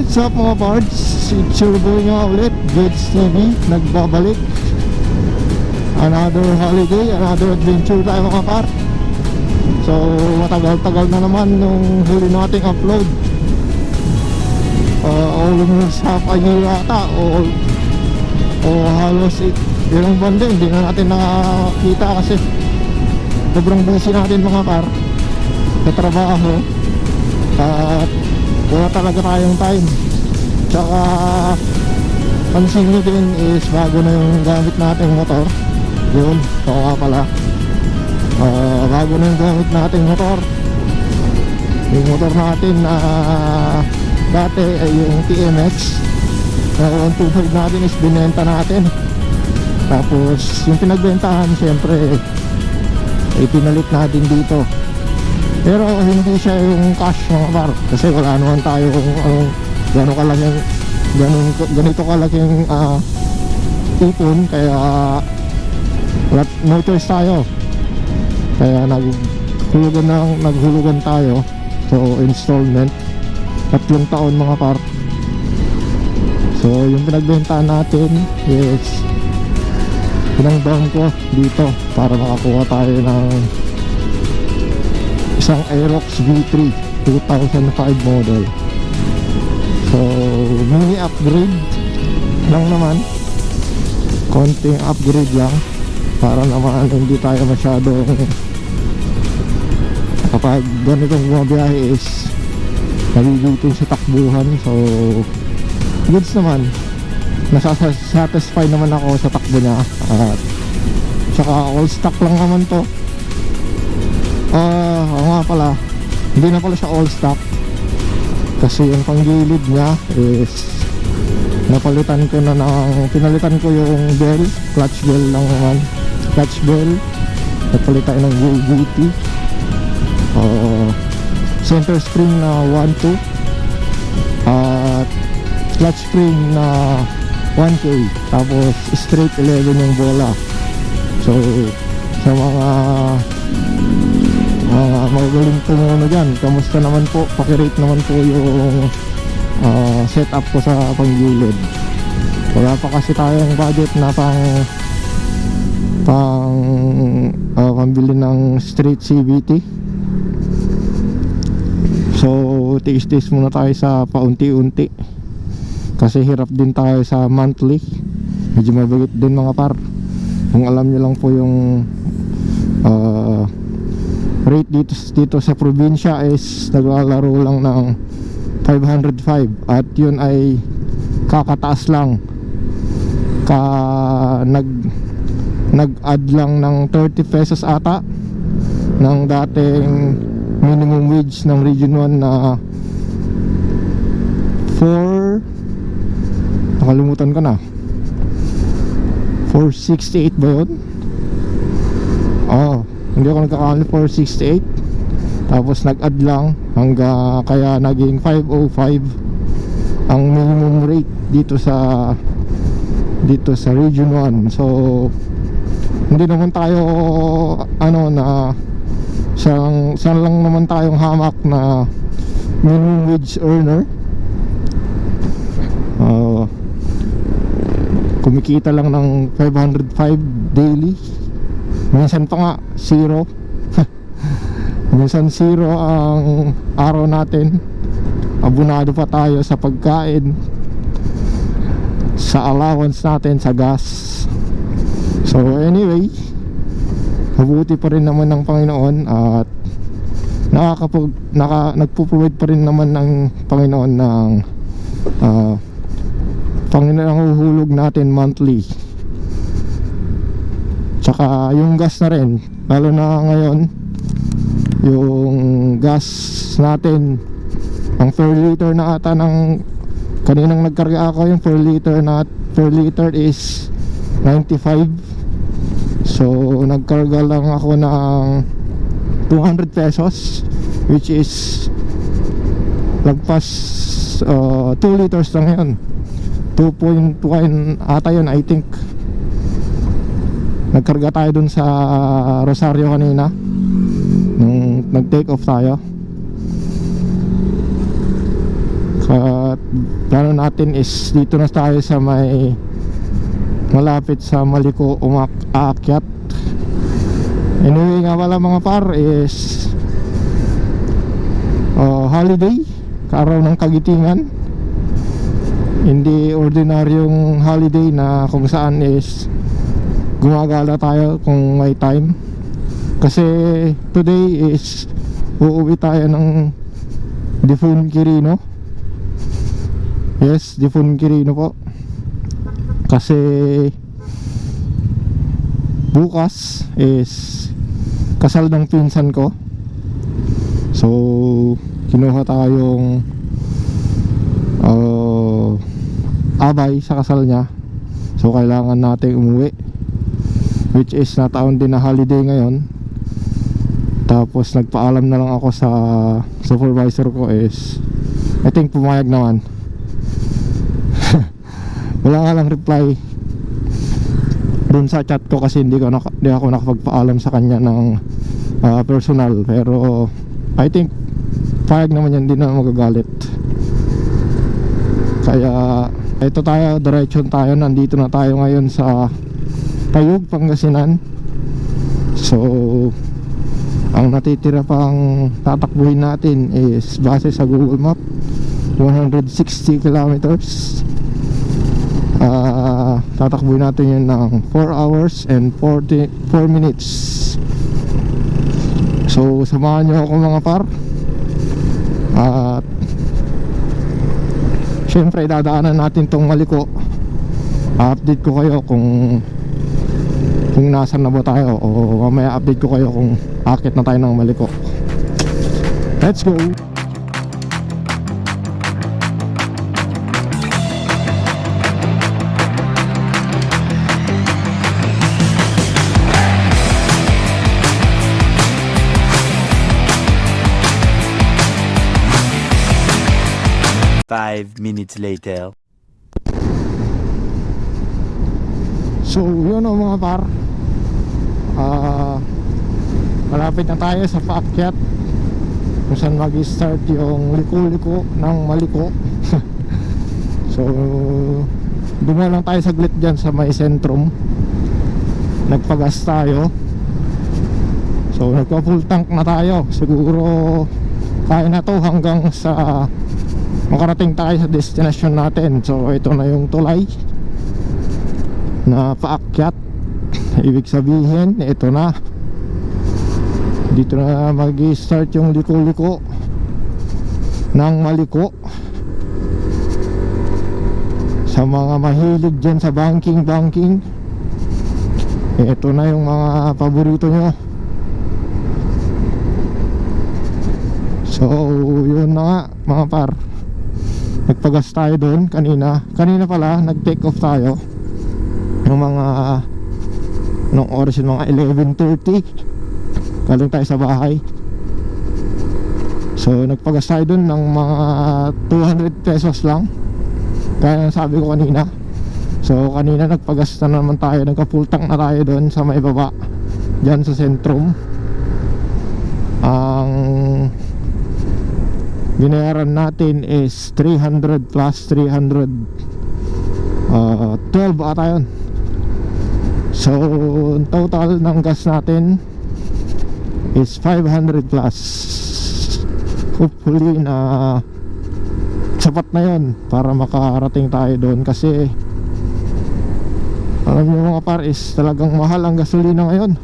What's up mga parts? It's your boy nga ulit, Gets TV, nagbabalik. Another holiday, another adventure tayo mga par. So matagal-tagal na naman nung huli nating upload. Almost half a year ata o halos ilang buwan din, hindi na natin nakakita kasi sobrang busy natin mga par sa trabaho at wala talaga tayong time. Tsaka pansin nyo din is bago na yung gamit nating motor. Yun, ito nga pala, bago na yung gamit nating motor. Yung motor natin na dati ay yung TMX na 125 natin is binenta natin. Tapos yung pinagbentahan syempre ay pinalit natin dito. Pero hindi siya yung cash mga par, kasi wala naman tayo ganito kalaking ipon, kaya no choice tayo. Kaya naghulugan tayo. So installment 3 taon mga par. So yung pinagbentahan natin is pinang-down ko dito para makakuha tayo ng isang Aerox V3 2005 model. So mini upgrade lang naman, konting upgrade lang para naman hindi tayo masyadong, kapag ganitong bumabiyahe is nagigitin sa takbuhan. So goods naman, satisfied naman ako sa takbo niya. At saka all stock lang naman to. Oo nga pala, hindi na pala siya all stock kasi yung panggilid niya is pinalitan ko yung bell, clutch bell lang naman. Clutch bell napalitan ng VT, center spring na 1.2 at clutch spring na 1K, tapos straight 11 yung bola. So sa mga magaling tumuno dyan, kamusta naman po, pakirate naman po yung setup ko sa panggilid. Wala pa kasi tayong budget na pambili ng straight CVT. So tiis-tiis muna tayo sa paunti-unti kasi hirap din tayo sa monthly, medyo mabigat din mga par. Kung alam nyo lang po yung rate dito sa probinsya is naglalaro lang ng 505 at yun ay kakataas lang, nag-add lang ng 30 pesos ata ng dating minimum wage ng Region 1 na 4, nakalimutan ko na, 468 ba yun? Hindi ako nagkakamali, 468. Tapos nag-add lang hanggang kaya naging 505 ang minimum rate dito sa Region 1. So hindi naman tayo saan lang naman tayong hamak na minimum wage earner. Kumikita lang ng 505 daily. Minsan pa nga zero. Minsan zero ang araw natin. Abunado pa tayo sa pagkain, sa allowance natin sa gas. So anyway, mabuti pa rin naman ng Panginoon at nagpo-provide pa rin naman ng Panginoon ng panghihuhulog natin monthly. Tsaka yung gas na rin, lalo na ngayon, yung gas natin, ang per liter na ata ng kaninang nagkarga ako, yung per liter is 95. So nagkarga lang ako ng 200 pesos, which is lagpas 2 liters lang yun, 2.1 ata yun I think. Nagkarga tayo dun sa Rosario kanina nung nag-take off tayo. At plano natin is dito na tayo sa may malapit sa Maliko aakyat. Anyway nga pala mga par is holiday, araw ng Kagitingan. Hindi ordinaryong holiday na kung saan is gumagala tayo kung may time. Kasi today is uuwi tayo ng Difun Quirino. Yes, Difun Quirino po. Kasi bukas is kasal ng pinsan ko. So kinuha tayong abay sa kasal niya. So kailangan natin umuwi, which is nataon din na holiday ngayon. Tapos nagpaalam na lang ako sa supervisor ko is I think pumayag naman. Wala nga lang reply dun sa chat ko kasi hindi ako nakapagpaalam sa kanya ng personal. Pero I think payag naman yan, hindi na magagalit. Kaya ito tayo, diretsyon tayo. Nandito na tayo ngayon sa Tayug, Pangasinan. So ang natitira pang tatakbuhin natin is base sa Google Map 160 kilometers. Tatakbuhin natin yun ng 4 hours and 4 minutes. So samahan nyo ako mga par. At syempre dadaanan natin tong Maliko. Update ko kayo kung nasan na ba tayo, o mamaya update ko kayo kung akit na tayo ng Maliko. Let's go! Five minutes later. So yun o mga par, malapit na tayo sa paakyat kung saan mag-start yung liko-liko ng Maliko. So dumaan lang tayo saglit dyan sa may sentrum, nagpagas tayo. So nagpa full tank na tayo. Siguro kaya na to hanggang sa makarating tayo sa destination natin. So ito na yung tulay na paakyat. Ibig sabihin ito na, dito na mag-start yung liko-liko ng Maliko. Sa mga mahilig dyan sa banking, ito na yung mga paborito nyo. So yun na nga mga par, nagpagas tayo doon kanina pala, nag-take off tayo ng mga anong oras yun, mga 11:30. Galing tayo sa bahay. So nagpagas tayo doon ng mga 200 pesos lang, kaya sabi ko kanina. So kanina nagpagas na naman tayo, nagka-full tank na tayo doon sa may baba dyan sa sentrum. Ang binayaran natin is 300 plus 300 12 ata yun. So total ng gas natin is 500 plus. Hopefully na sapat na yun para makarating tayo doon. Kasi alam niyo mga par, is talagang mahal ang gasolina ngayon.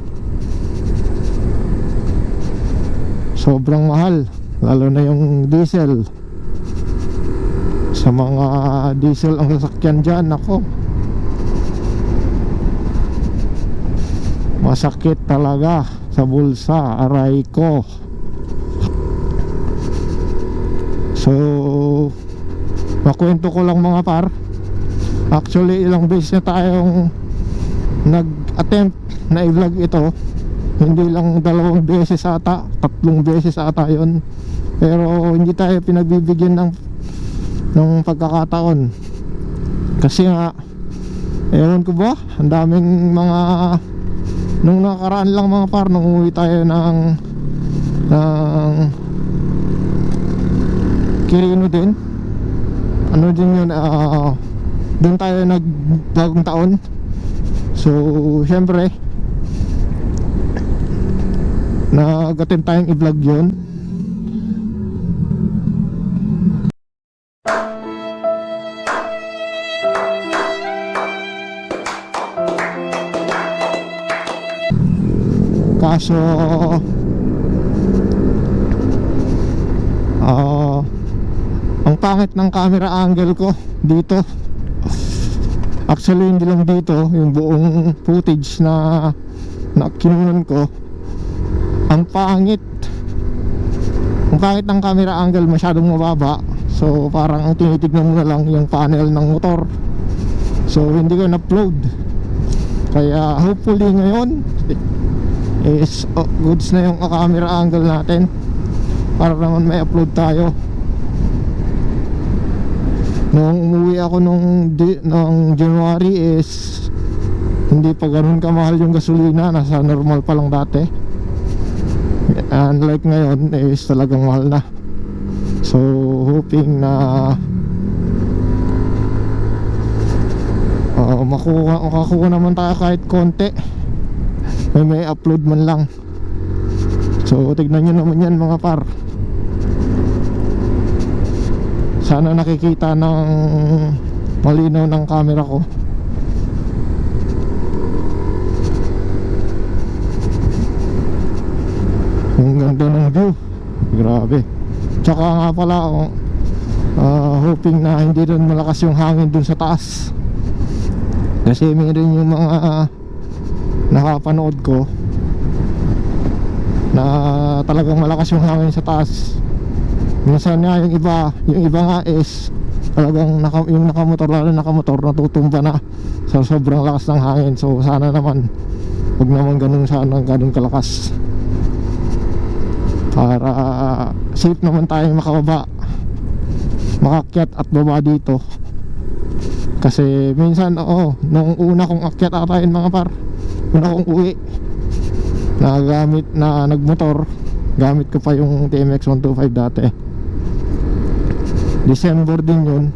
Sobrang mahal, lalo na yung diesel. Sa mga diesel ang sasakyan dyan, ako, masakit talaga sa bulsa, aray ko. So makwento ko lang mga par, actually ilang beses na tayong nag-attempt na i-vlog ito. Hindi lang 2 beses ata, 3 beses ata yun. Pero hindi tayo pinagbibigyan ng pagkakataon. Kasi nga, ewan ko ba, ang daming mga, nung nakaraan lang mga par, nung uwi tayo ng Quirino din, ano din yun, doon tayo nagbagong taon. So syempre nag-attempt tayong i-vlog yun. Kaso ang pangit ng camera angle ko dito. Actually hindi lang dito, yung buong footage na kinunan ko, ang pangit ng camera angle, masyadong mababa. So parang ang tinitignan mo na lang yung panel ng motor. So hindi ko na-upload. Kaya hopefully ngayon is goods na yung camera angle natin para naman may upload tayo. Nung umuwi ako nung January is hindi pa ganun kamahal yung gasolina, nasa normal pa lang dati. Unlike ngayon is talagang mahal na. So hoping na makakuha naman tayo kahit konti, may upload man lang. So tignan nyo naman yan mga par. Sana nakikita ng malinaw ng camera ko. Yung ganda ng view, grabe. Tsaka nga pala hoping na hindi rin malakas yung hangin dun sa taas. Kasi meron yung mga nakapanood ko na talagang malakas yung hangin sa taas. Minsan nga yung iba nga is talagang yung nakamotor, lalo nakamotor, natutumba na sa sobrang lakas ng hangin. So sana naman huwag naman ganun kalakas, para safe naman tayo makakyat at baba dito. Kasi minsan nung una kong akyat ata yun mga par, una kong uwi na nagmotor, gamit ko pa yung TMX 125 dati. December din yun.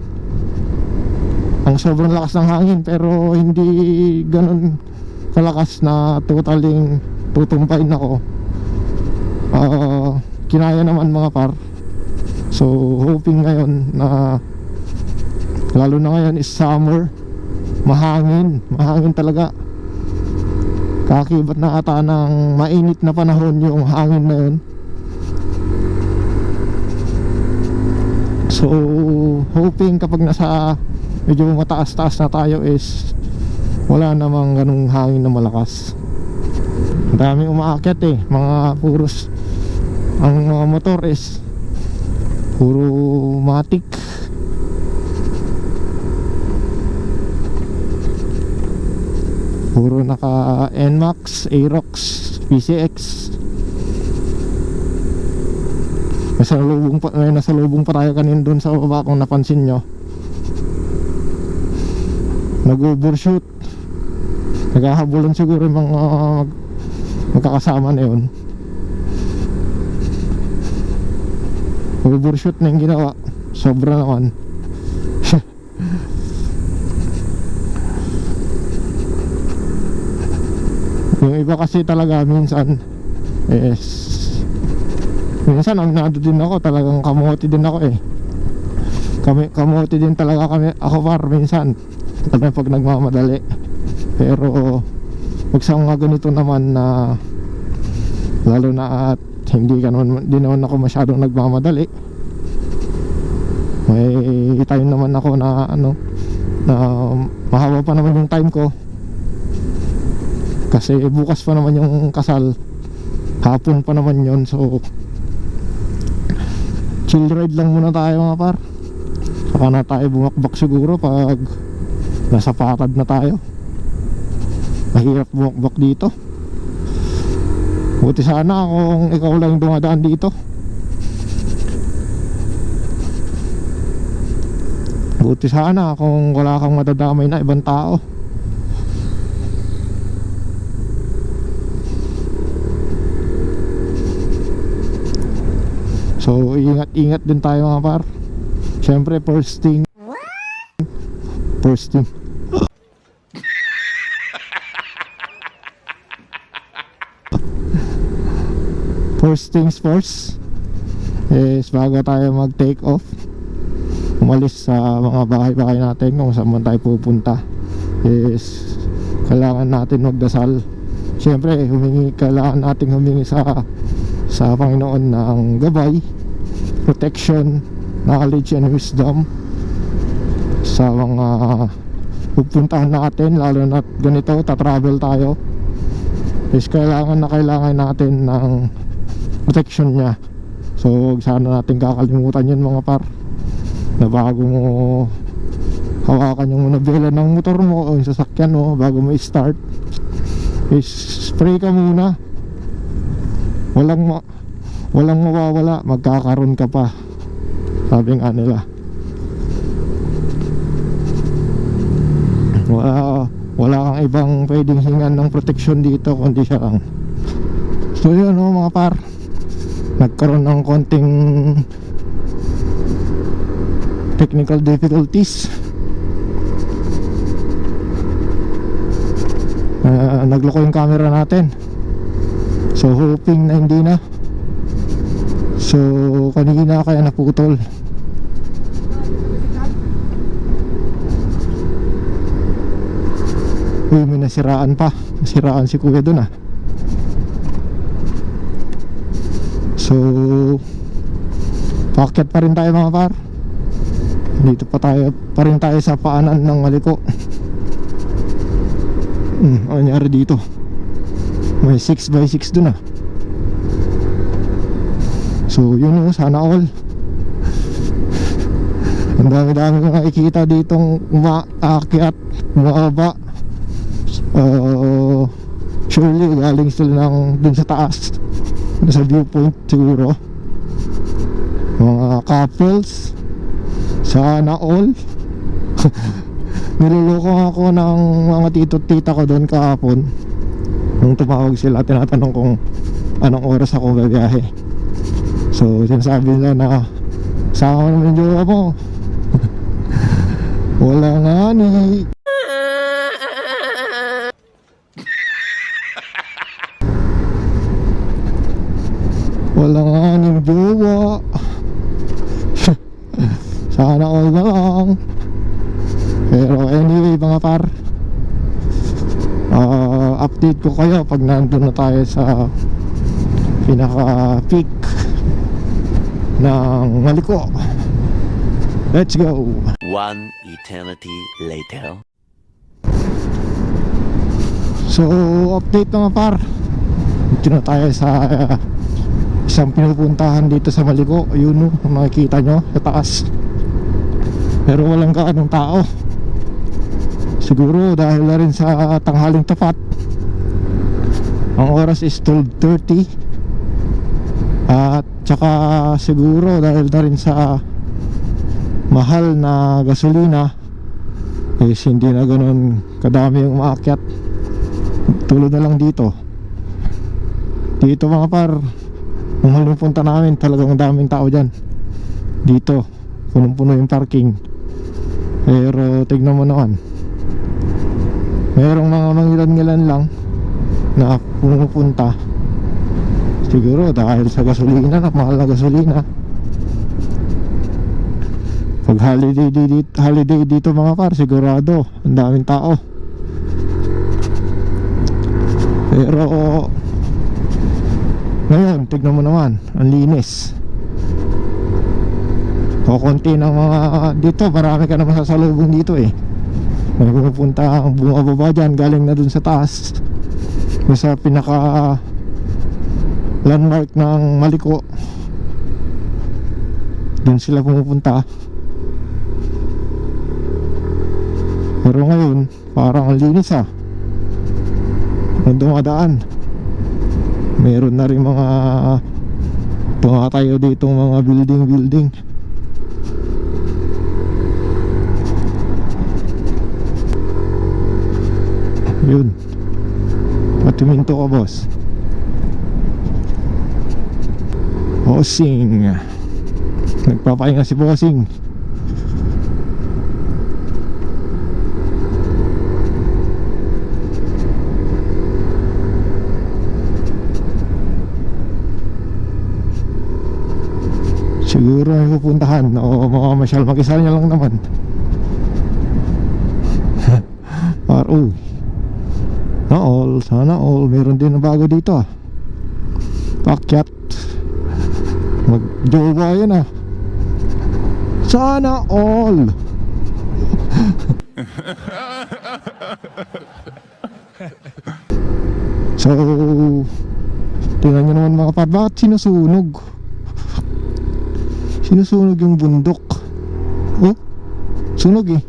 Ang sobrang lakas ng hangin, pero hindi ganun kalakas na totaling tutumpain ako. Kinaya naman mga par. So hoping ngayon na, lalo na ngayon is summer, mahangin talaga. Kakibat na ata ng mainit na panahon yung hangin na yun. So hoping kapag nasa medyo mataas-taas na tayo is wala namang ganung hangin na malakas. Ang daming umaakyat mga puros. Ang mga motor is puro matic. Puro naka NMAX, Aerox, PCX. Nasa lubong pa tayo kanina dun sa baba, kung napansin nyo. Nag-overshoot. Naghahabulan siguro yung mga magkakasama na yun. Overshoot na yung ginawa. Sobra naman. Yung iba kasi talaga minsan aminado din ako, talagang kamote din ako kamote din talaga ako par minsan, pag nagmamadali. Pero pag sa mga ganito naman na lalo na at hindi naman ako masyadong nagmamadali, may time naman ako na na mahaba pa naman yung time ko. Kasi bukas pa naman yung kasal, hapon pa naman yon. So chill ride lang muna tayo mga par. Saka na tayo bumakbak siguro pag nasa patad na tayo. Mahirap bumakbak dito. Buti sana kung ikaw lang dumadaan dito. Buti sana kung wala kang madadamay na ibang tao. So ingat-ingat din tayo mga par. Siyempre first thing, First thing. First things first is bago tayo mag take off, umalis sa mga bahay-bahay natin kung saan man tayo pupunta, is kailangan natin magdasal. Siyempre kailangan natin humingi sa Panginoon ng gabay, protection, knowledge and wisdom sa mga pupuntahan natin, lalo na ganito, tatravel tayo. Is kailangan natin ng protection niya. So huwag sana natin kakalimutan yun mga par, na bago mo hawakan yung manubela ng motor mo o yung sasakyan mo, bago mo i-start, is spray ka muna. Walang mawawala, magkakaroon ka pa, sabi nga nila. Wala kang ibang pwedeng hingan ng protection dito kundi siya lang. So yun mga par, nagkaroon ng konting technical difficulties. Nagloko yung camera natin, so hoping na hindi na. So kanina kaya naputol. Uy, may nasiraan si kuya dun ah. So paakyat pa rin tayo mga par. Dito pa rin tayo sa paanan ng Maliko. Ano nangyari dito? May 6x6 dun ah. So yun sana all. Ang dami-dami kong nakikita ditong umaakyat, umababa. Surely galing sila dun sa taas, sa viewpoint siguro. Mga couples, sana all. Niluloko ako ng mga tito-tita ko doon kahapon. Nung tumawag sila, tinatanong kung anong oras ako babiyahe. So sinasabi nila na sama naman yung jowa mo. Wala nga ni. Wala nga ng jowa. Sana all na lang. Pero anyway mga par, update ko kayo pag nandun na tayo sa pinaka peak ng Maliko. Let's go. One eternity later. So update mga par, dito na tayo sa isang pinupuntahan dito sa Maliko. Ayun makikita nyo sa taas, pero walang kaanong tao. Siguro dahil na rin sa tanghaling tapat. Ang oras is 12:30. At saka siguro dahil na rin sa mahal na gasolina, is hindi na ganun kadami yung umaakyat. Tulad na lang dito mga par, nung huling punta namin talagang daming tao dyan. Dito punong-puno yung parking. Pero tignan mo naman, merong mga mangilan-ngilan lang na pumupunta. Siguro dahil sa gasolina, mahal na gasolina. Pag holiday dito mga par, sigurado ang daming tao. Pero ngayon tignan mo naman, ang linis. O konti ng mga dito, marami ka na masasalubong dito eh. May pumupunta ang bumababa dyan, galing na dun sa taas, sa pinaka landmark ng Maliko. Dun sila pumupunta. Pero ngayon parang ang linis ah. Nung dumadaan, meron na rin mga tumatayo ditong mga building. Yun, patiminto ka boss. Bossing, nagpapahinga si bossing. siguro may pupuntahan o mamamasyal, mag-isa niya lang naman. RO na all, sana all. Meron din na bago dito ah, pakyat, mag-jowa yan ah, sana all. So tingnan nyo naman mga par, bakit sinusunog yung bundok? Oh, sunog eh.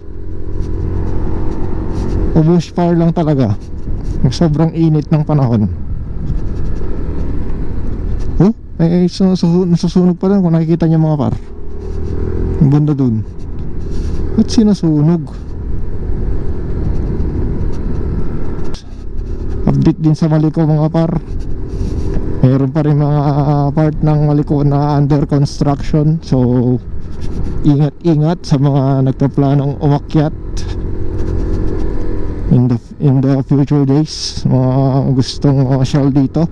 O bushfire lang talaga, sobrang init ng panahon. Oh, nasusunog pa rin kung nakikita nyo mga par, yung banda dun. Ba't sinusunog? Update din sa Maliko mga par, meron pa rin mga part ng Maliko na under construction. So ingat-ingat sa mga nagpaplanong umakyat in the future days, mga gustong masyal dito.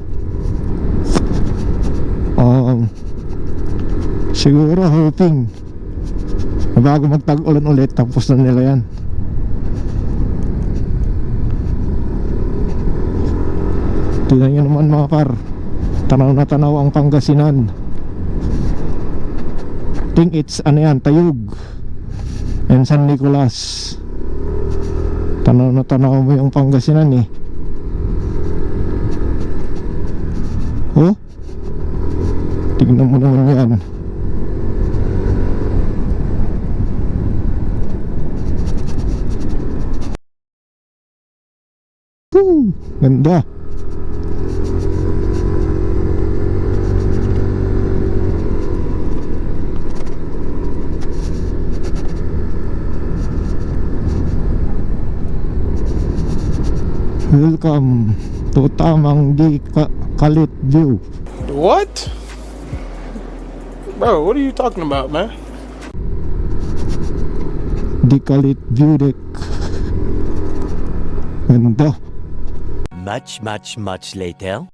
Siguro hoping na bago magtag-ulan ulit tapos na nila yan. Tingnan nyo naman mga par, tanaw na tanaw ang Pangasinan. I think it's ano yan, Tayug and San Nicolas. Tanaw na tanaw mo yung Pangasinan eh. Oh, tignan mo naman yan. Ganda. Welcome to Tamang Di Kalit View. What? Bro, what are you talking about, man? Di Kalit View Deck. Ganda. Much later.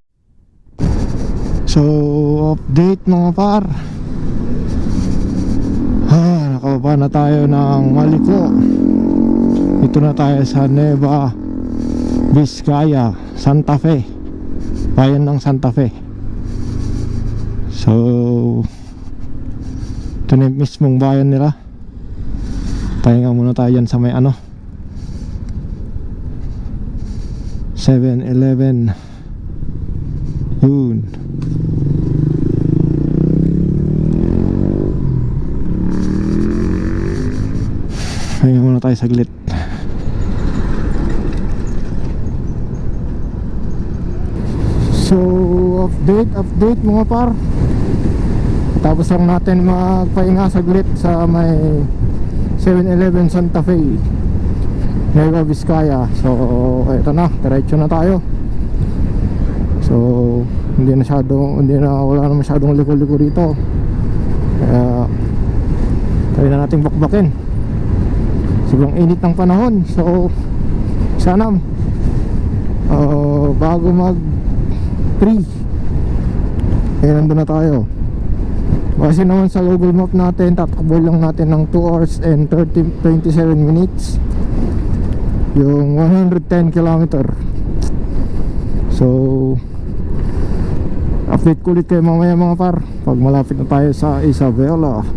So, update mga par. Nakababa na tayo ng Maliko. Ito na tayo sa Nueva Vizcaya, Santa Fe, bayan ng Santa Fe. So ito na yung mismong bayan nila. Pahinga muna tayo dyan sa may 7-Eleven. Yun. Pahinga muna tayo saglit. So update mga par. Tapos lang natin magpahinga saglit sa may 7-Eleven Santa Fe, Nueva Vizcaya. So ito na, diretso na tayo. So wala na masyadong liko-liko rito. Kaya tayo na nating bakbakin. Sobrang init ng panahon. So sana bago mag 3 nandun na tayo. Kasi naman sa Google Map natin, tatakbo lang natin ng 2 hours and 27 minutes yung 110 kilometer. So update ko ulit kayo mamaya mga par pag malapit na tayo sa Isabela.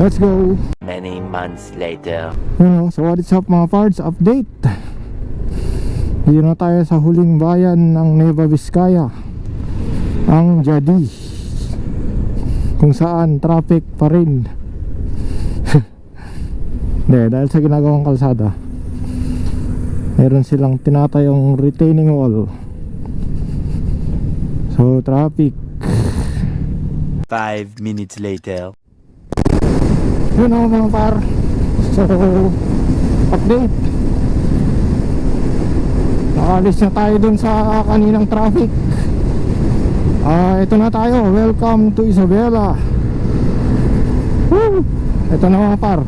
Let's go. Many months later. So what's up mga parts, update. Dito na tayo sa huling bayan ng Nueva Vizcaya, ang Jadi, kung saan traffic pa rin. Hindi, dahil sa ginagawang kalsada, meron silang tinatayong retaining wall. So traffic. 5 minutes later. Yun ako mga par. So update, nakalis na tayo dun sa kaninang traffic. Ito na tayo, welcome to Isabela. Woo! Ito na mga par,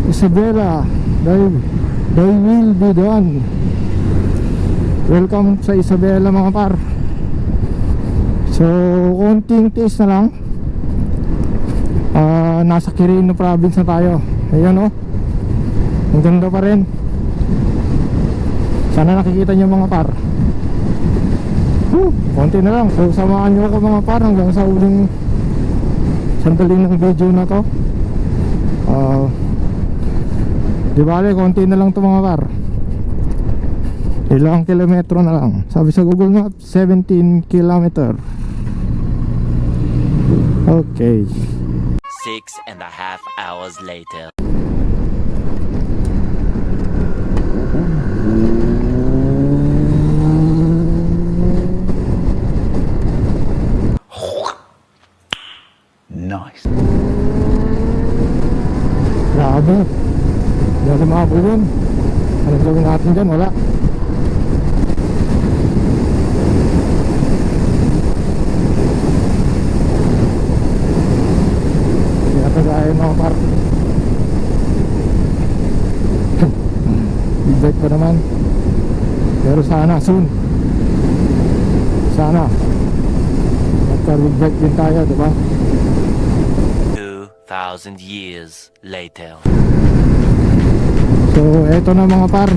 Isabela, thy will be done. Welcome sa Isabela mga par. So konting tiis na lang. Nasa Quirino province na tayo. Ayan oh, ang ganda pa rin. Sana nakikita nyo mga par. Konti na lang. So samahan nyo ako mga par hanggang sa uling sandali ng video na to. Di bale, konti na lang to mga par. Ilang kilometro na lang. Sabi sa Google Maps 17 kilometer. Okay. 6.5 hours later. Nice. Grabe. Hindi ako makabul yun. Anong gawin natin dyan? Wala. Hindi natin gaya mga par. Big pa naman. Pero sana soon. Sana magka-big bike din tayo, diba? 2,000 years later. So eto na mga par,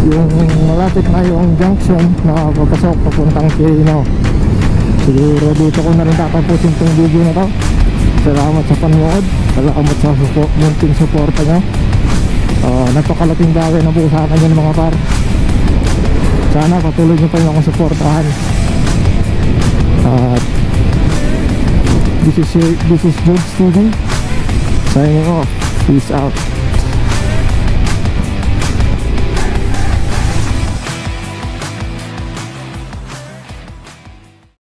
yung malapit na yung junction na papasok papuntang Quirino. Siguro dito ko na rin tatapusin tong video na to. Salamat sa panood, salamat sa munting suporta nyo. Napakalaking bagay na po sa akin yun mga par. Sana patuloy nyo pa yung akong suportahan. At this is George TV signing off. Peace out.